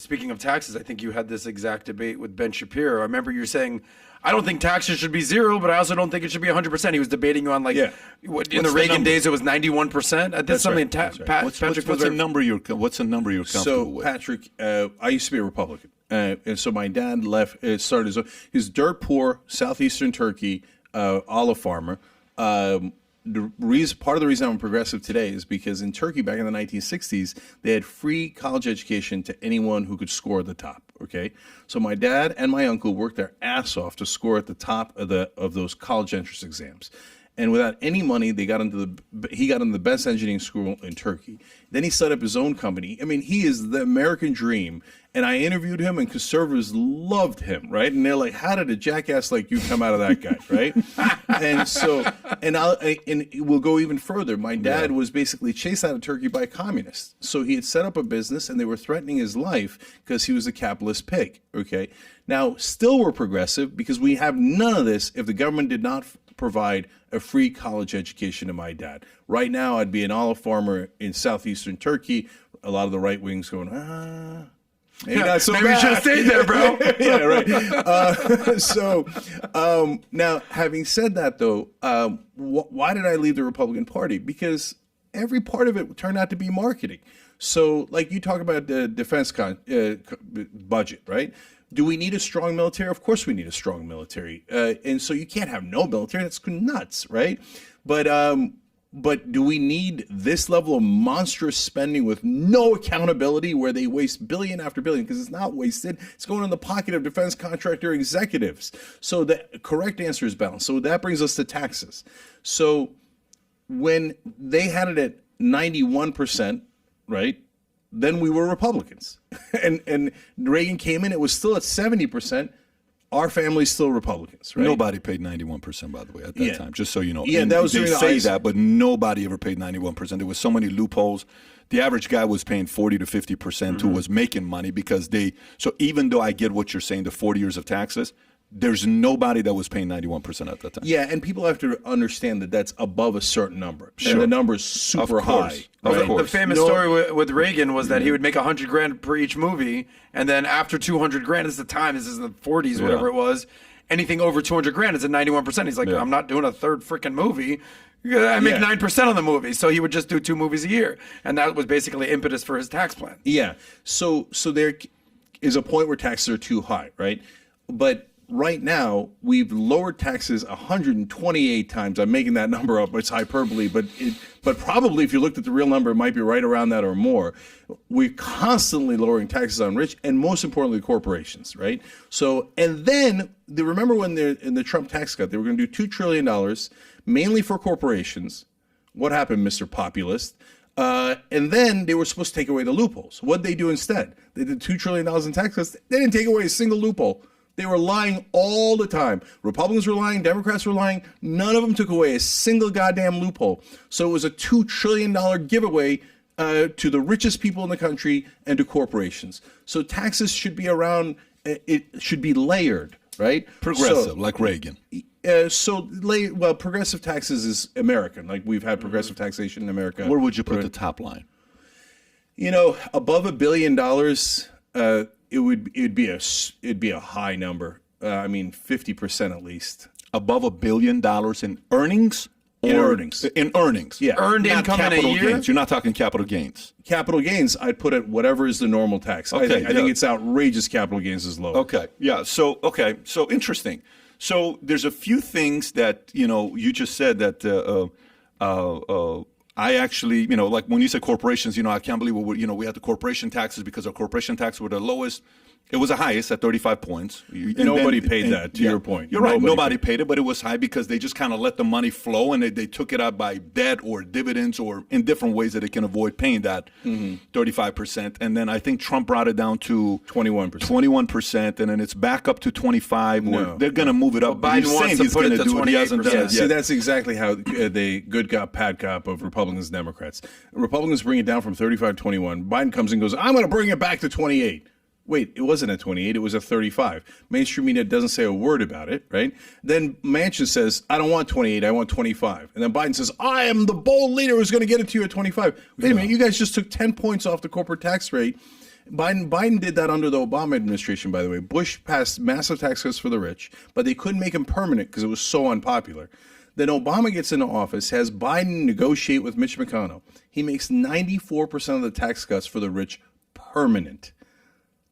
speaking of taxes, I think you had this exact debate with Ben Shapiro. I remember you saying, I don't think taxes should be 0, but I also don't think it should be 100%. He was debating you on in the Reagan days it was 91%. I did something. Right. What's a number you're comfortable with? Patrick, I used to be a Republican, and so my dad started his dirt poor southeastern Turkey olive farmer. Part of the reason I'm progressive today is because in Turkey back in the 1960s, they had free college education to anyone who could score at the top. Okay, so my dad and my uncle worked their ass off to score at the top of those college entrance exams, and without any money, he got into the best engineering school in Turkey. Then he set up his own company. I mean, he is the American dream. And I interviewed him, and conservatives loved him, right? And they're like, "How did a jackass like you come out of that guy, right?" and we'll go even further. My dad was basically chased out of Turkey by communists. So he had set up a business, and they were threatening his life because he was a capitalist pig. Okay, now still we're progressive because we have none of this if the government did not provide a free college education to my dad. Right now, I'd be an olive farmer in southeastern Turkey. A lot of the right wings going, maybe not so maybe bad. you should have stayed there, bro. Yeah, right. Now, having said that, though, why did I leave the Republican Party? Because every part of it turned out to be marketing. So, like you talk about the defense budget, right? Do we need a strong military? Of course we need a strong military. And so you can't have no military. That's nuts, right? But do we need this level of monstrous spending with no accountability where they waste billion after billion? Because it's not wasted. It's going in the pocket of defense contractor executives. So the correct answer is balanced. So that brings us to taxes. So when they had it at 91%, right, then we were Republicans. and Reagan came in, it was still at 70%. Our family's still Republicans, right? Nobody paid 91%, by the way, at that time, just so you know. Yeah, and that was they during the say ice. that, but nobody ever paid 91%. There was so many loopholes. The average guy was paying 40 to 50% who was making money because so even though I get what you're saying, the 40 years of taxes, there's nobody that was paying 91% at that time. Yeah, and people have to understand that that's above a certain number. Sure. And the number is super high. Of course. The famous story with Reagan was that he would make $100,000 per each movie, and then after $200,000, this is the time, this is in the 40s, whatever it was, anything over $200,000 is at 91%. He's like, I'm not doing a third freaking movie. I make 9% on the movie, so he would just do 2 movies a year, and that was basically impetus for his tax plan. Yeah, so there is a point where taxes are too high, right? But right now, we've lowered taxes 128 times. I'm making that number up. It's hyperbole, but probably if you looked at the real number, it might be right around that or more. We're constantly lowering taxes on rich and, most importantly, corporations, right? So, and then remember when in the Trump tax cut, they were going to do $2 trillion, mainly for corporations. What happened, Mr. Populist? And then they were supposed to take away the loopholes. What did they do instead? They did $2 trillion in tax cuts. They didn't take away a single loophole. They were lying all the time. Republicans were lying. Democrats were lying. None of them took away a single goddamn loophole. So it was a $2 trillion giveaway to the richest people in the country and to corporations. So taxes should be around, it should be layered, right? Progressive, like Reagan. Progressive taxes is American. Like we've had progressive taxation in America. Where would you put the top line? You know, above $1 billion, it'd be a high number. I mean, 50% at least. Above $1 billion in earnings? In earnings. In earnings. Yeah. Earned Not income in a capital year? gains. You're not talking capital gains. Capital gains, I'd put at whatever is the normal tax. Okay, I think it's outrageous capital gains is low. Okay. Yeah. So interesting. So there's a few things that, you just said that I actually, like when you said corporations, I can't believe we had the corporation taxes because our corporation taxes were the lowest. It was the highest at 35 points. Nobody paid that, to your point. You're right. Nobody paid it, but it was high because they just kind of let the money flow and they took it out by debt or dividends or in different ways that they can avoid paying that 35%. And then I think Trump brought it down to 21%. 21%, and then it's back up to 25. No. They're going to move it up. Well, Biden wants to put it to 28%. He hasn't done it See, yet. that's exactly how the good cop, bad cop of Republicans and Democrats. Republicans bring it down from 35 to 21. Biden comes and goes, I'm going to bring it back to 28. Wait, it wasn't at 28, it was at 35. Mainstream media doesn't say a word about it, right? Then Manchin says, I don't want 28, I want 25. And then Biden says, I am the bold leader who's going to get it to you at 25. Wait a minute, you guys just took 10 points off the corporate tax rate Biden did that under the Obama administration, by the way. Bush passed massive tax cuts for the rich, but they couldn't make them permanent because it was so unpopular. Then Obama gets into office, has Biden negotiate with Mitch McConnell. He makes 94% of the tax cuts for the rich permanent.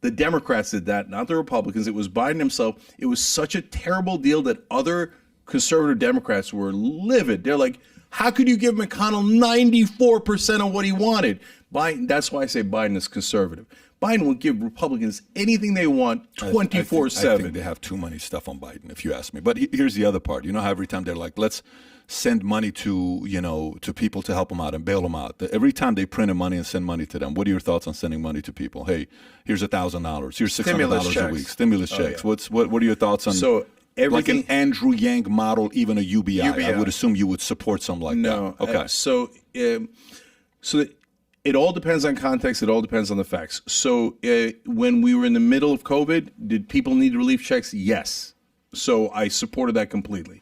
The Democrats did that, not the Republicans. It was Biden himself. It was such a terrible deal that other conservative Democrats were livid. They're like, how could you give McConnell 94% of what he wanted? Biden, that's why I say Biden is conservative. Biden will give Republicans anything they want 24/7. I think they have too many stuff on Biden, if you ask me. But here's the other part. You know how every time they're like, let's send money to people to help them out and bail them out. Every time they print money and send money to them, what are your thoughts on sending money to people? Hey, here's $1,000. Here's $600 a week. Stimulus checks. Yeah. What are your thoughts on? So everything, like an Andrew Yang model, even a UBI. UBI. I would assume you would support something like no. that. Okay. So it all depends on context. It all depends on the facts. So when we were in the middle of COVID, did people need relief checks? Yes. So I supported that completely.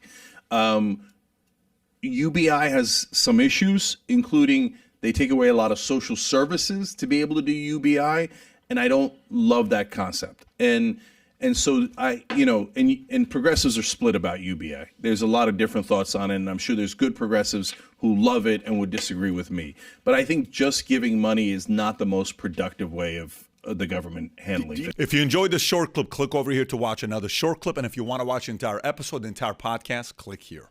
UBI has some issues, including they take away a lot of social services to be able to do UBI, and I don't love that concept. And so and progressives are split about UBI. There's a lot of different thoughts on it, and I'm sure there's good progressives who love it and would disagree with me. But I think just giving money is not the most productive way of the government handling it. If you enjoyed this short clip, click over here to watch another short clip. And if you want to watch the entire episode, the entire podcast, click here.